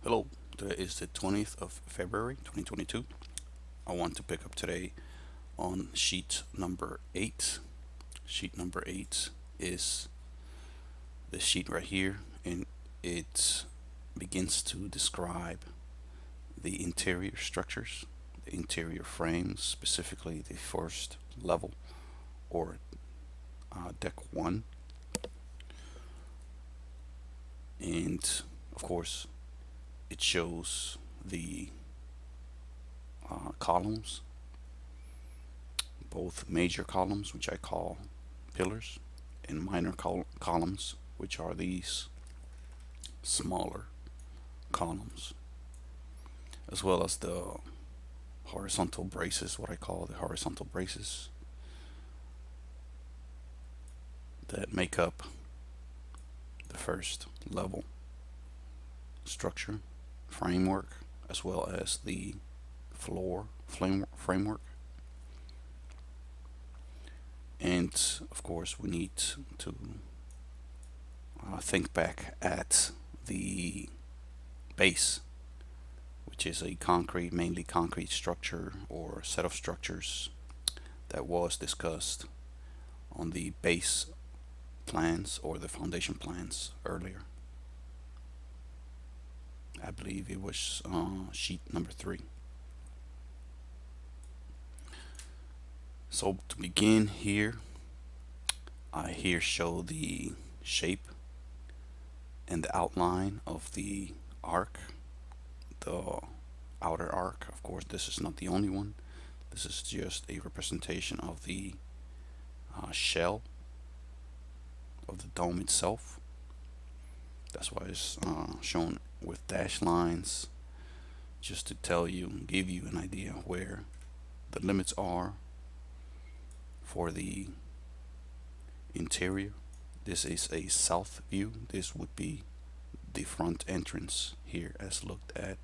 Hello, today is the 20th of February 2022. I want to pick up today on sheet number 8. Sheet number 8 is this sheet right here, and it begins to describe the interior structures, the interior frames, specifically the first level or deck 1. And of course, it shows the columns, both major columns, which I call pillars, and minor columns, which are these smaller columns, as well as the horizontal braces, what I call the horizontal braces, that make up the first level structure framework, as well as the floor framework. And of course, we need to think back at the base, which is a concrete, mainly concrete structure or set of structures that was discussed on the base plans or the foundation plans earlier. I believe it was sheet number 3. So to begin here, I here show the shape and the outline of the arc, the outer arc. Of course, this is not the only one. This is just a representation of the shell of the dome itself. That's why it's shown with dashed lines, just to tell you, give you an idea where the limits are for the interior. This is a south view. This would be the front entrance here as looked at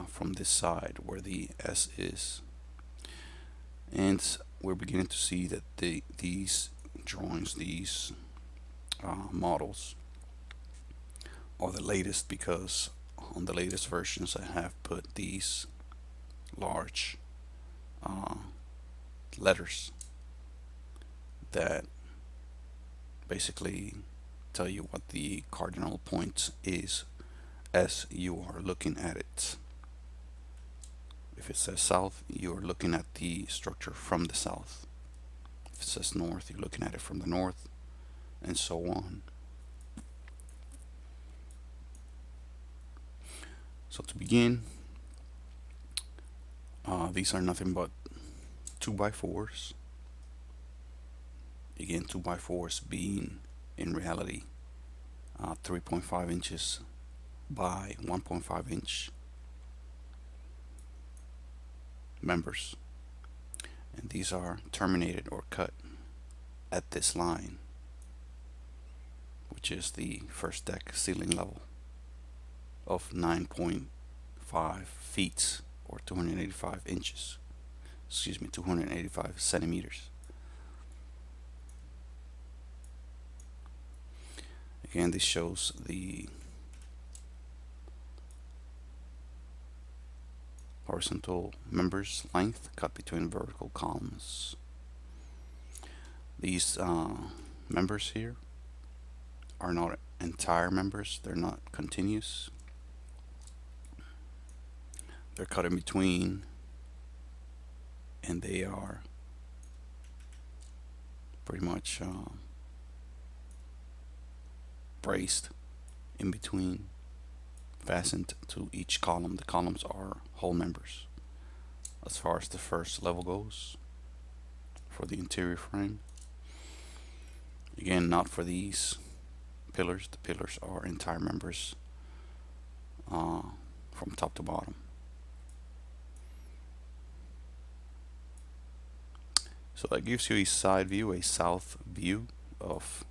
from this side where the S is. And we're beginning to see that these drawings, these models are the latest, because on the latest versions I have put these large letters that basically tell you what the cardinal point is as you are looking at it. If it says south, you are looking at the structure from the south. If it says north, you're looking at it from the north, and so on. So to begin, these are nothing but 2x4s. Again, 2x4s being in reality 3.5 inches by 1.5 inch members, and these are terminated or cut at this line, which is the first deck ceiling level of 9.5 feet or 285 inches, 285 centimeters. Again, this shows the horizontal members length cut between vertical columns. These members here are not entire members, they're not continuous. They're cut in between, and they are pretty much braced in between, fastened to each column. The columns are whole members as far as the first level goes for the interior frame. Again, not for these pillars. The pillars are entire members from top to bottom. So that gives you a side view, a south view of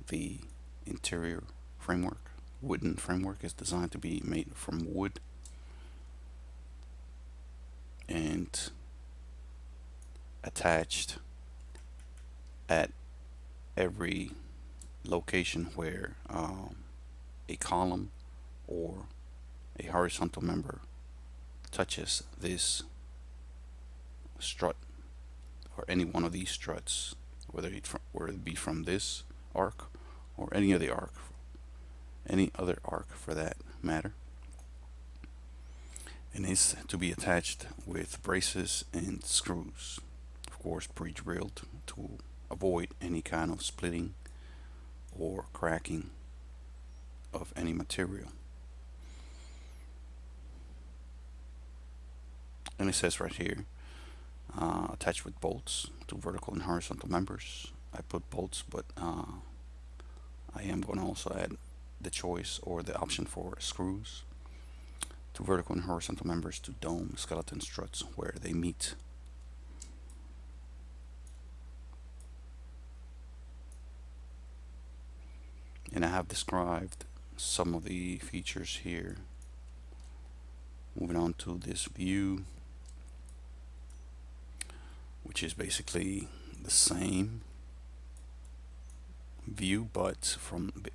the interior framework. Wooden framework is designed to be made from wood, and attached at every location where a column or a horizontal member touches this strut or any one of these struts, whether it be from this arc or any other arc for that matter, and is to be attached with braces and screws, of course pre-drilled to avoid any kind of splitting or cracking of any material. And it says right here, attached with bolts to vertical and horizontal members. I put bolts, but I am going to also add the choice or the option for screws to vertical and horizontal members to dome skeleton struts where they meet. And I have described some of the features here. Moving on to this view, which is basically the same view, but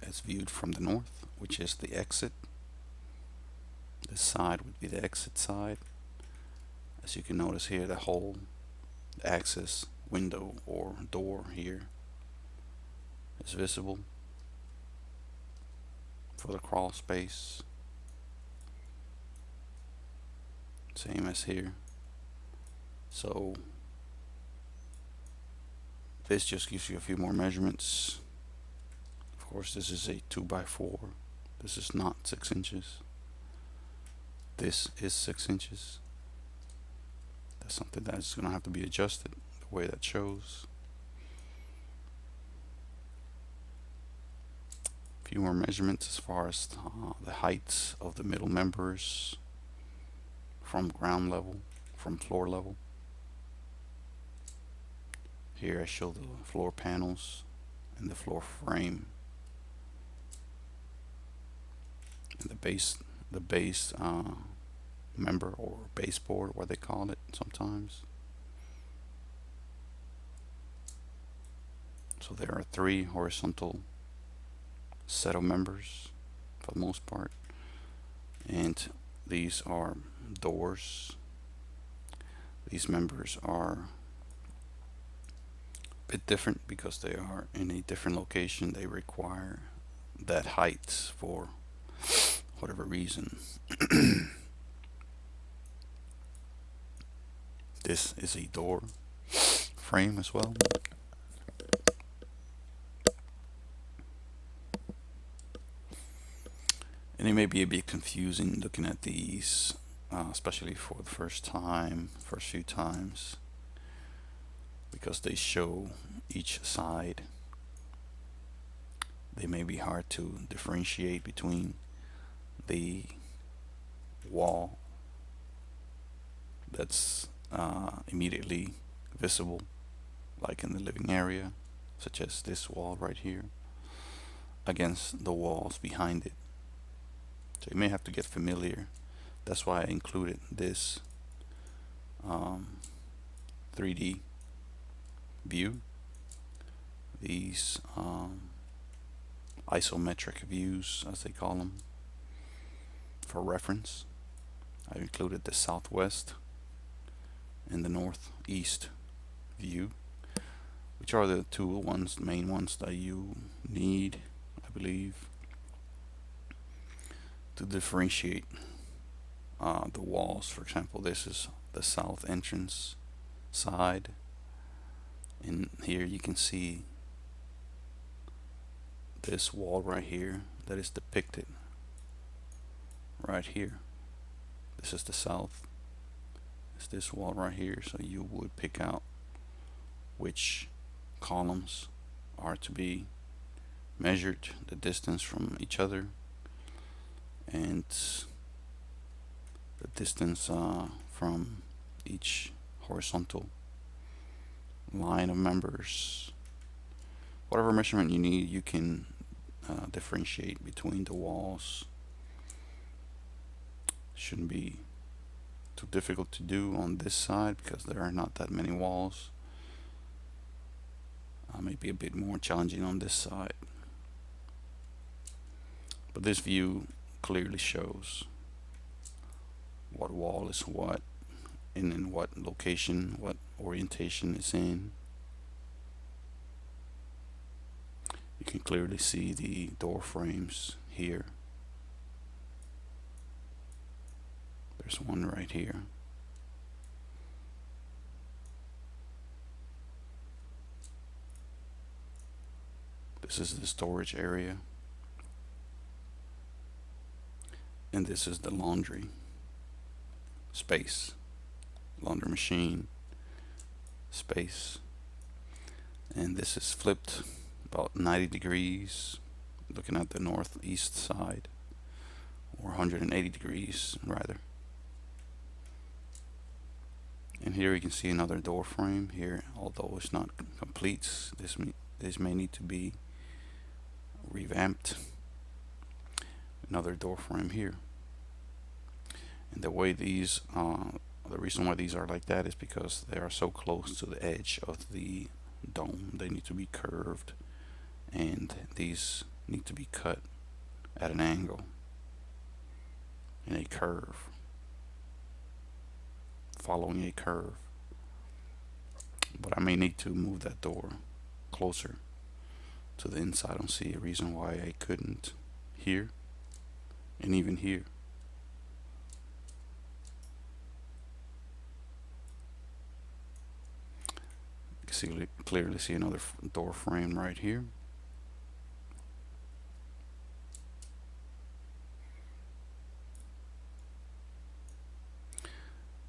as viewed from the north, which is the exit. This side would be the exit side. As you can notice here, the whole access window or door here is visible for the crawl space. Same as here. So this just gives you a few more measurements. Of course, this is a 2x4. This is not 6 inches. This is 6 inches. That's something that's going to have to be adjusted the way that shows. A few more measurements as far as the heights of the middle members from ground level, from floor level. Here I show the floor panels and the floor frame and the base member or baseboard, what they call it sometimes. So there are 3 horizontal set of members for the most part, and these are doors. These members are a bit different because they are in a different location. They require that height for whatever reason. This is a door frame as well. And it may be a bit confusing looking at these, especially for the first few times, because they show each side. They may be hard to differentiate between the wall that's immediately visible, like in the living area, such as this wall right here, against the walls behind it. So you may have to get familiar. That's why I included this 3D view, these isometric views as they call them, for reference. I included the southwest and the northeast view, which are the main ones that you need, I believe, to differentiate the walls. For example, this is the south entrance side, and here you can see this wall right here that is depicted right here. This is the south. It's this wall right here, so you would pick out which columns are to be measured, the distance from each other, and the distance from each horizontal line of members. Whatever measurement you need, you can differentiate between the walls. Shouldn't be too difficult to do on this side because there are not that many walls. Maybe a bit more challenging on this side. But this view clearly shows what wall is what and in what location, what orientation is in. You can clearly see the door frames here. There's one right here. This is the storage area. And this is the laundry space. Laundry machine space. And this is flipped about 90 degrees, looking at the northeast side, or 180 degrees rather. And here you can see another door frame here, although it's not complete. This may need to be revamped. Another door frame here. And the way these, the reason why these are like that is because they are so close to the edge of the dome. They need to be curved, and these need to be cut at an angle in a curve, following a curve. But I may need to move that door closer to the inside. I don't see a reason why I couldn't here and even here. You can clearly see another door frame right here.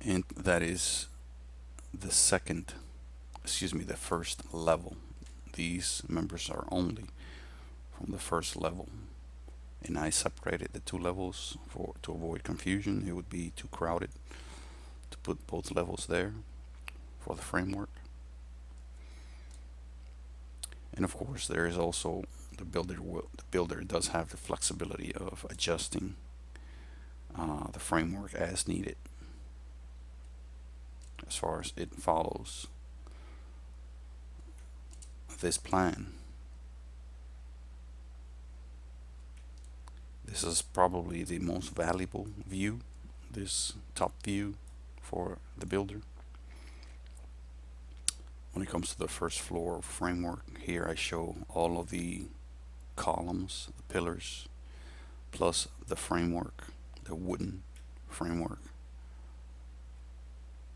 And that is the first level. These members are only from the first level. And I separated the two levels to avoid confusion. It would be too crowded to put both levels there for the framework. And of course, there is also the builder does have the flexibility of adjusting the framework as needed, as far as it follows this plan. This is probably the most valuable view, this top view for the builder. When it comes to the first floor framework, here I show all of the columns, the pillars, plus the framework, the wooden framework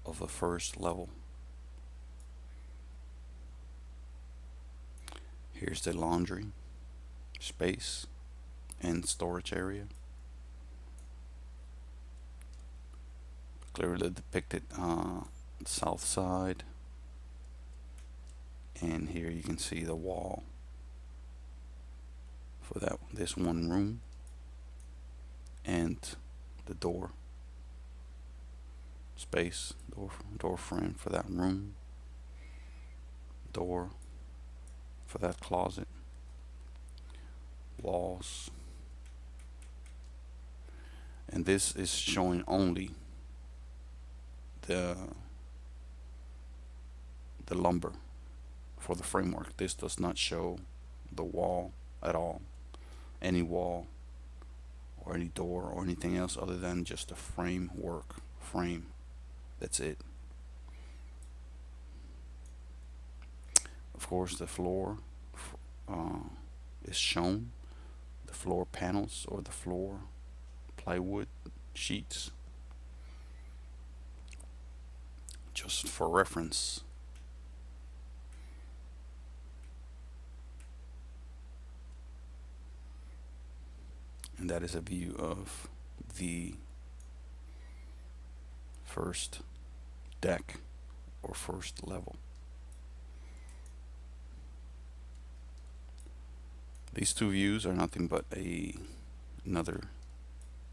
of the first level. Here's the laundry space and storage area. Clearly depicted south side. And here you can see the wall for this one room, and the door space, door frame for that room, door for that closet, walls. And this is showing only the lumber for the framework. This does not show the wall at all, any wall or any door or anything else other than just a frame. That's it. Of course, the floor is shown, the floor panels or the floor plywood sheets, just for reference. And that is a view of the first deck or first level. These two views are nothing but another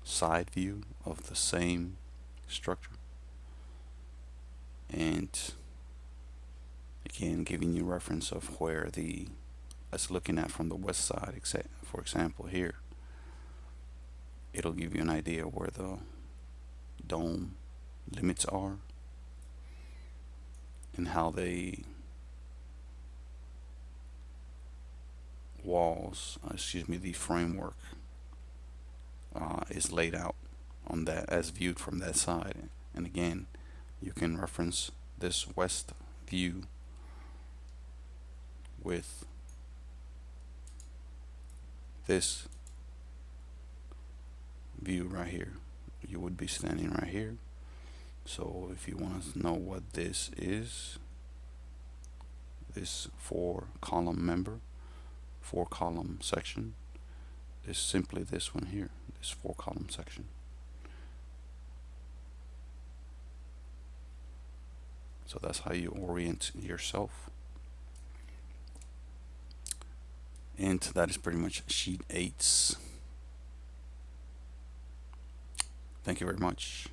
side view of the same structure, and again giving you reference of where as looking at from the west side, except for example here, it'll give you an idea where the dome limits are and how the the framework is laid out on that as viewed from that side. And again, you can reference this west view with this view right here. You would be standing right here. So if you want to know what this is, this four column section is simply this one here, this 4-column section. So that's how you orient yourself. And that is pretty much sheet 8's. Thank you very much.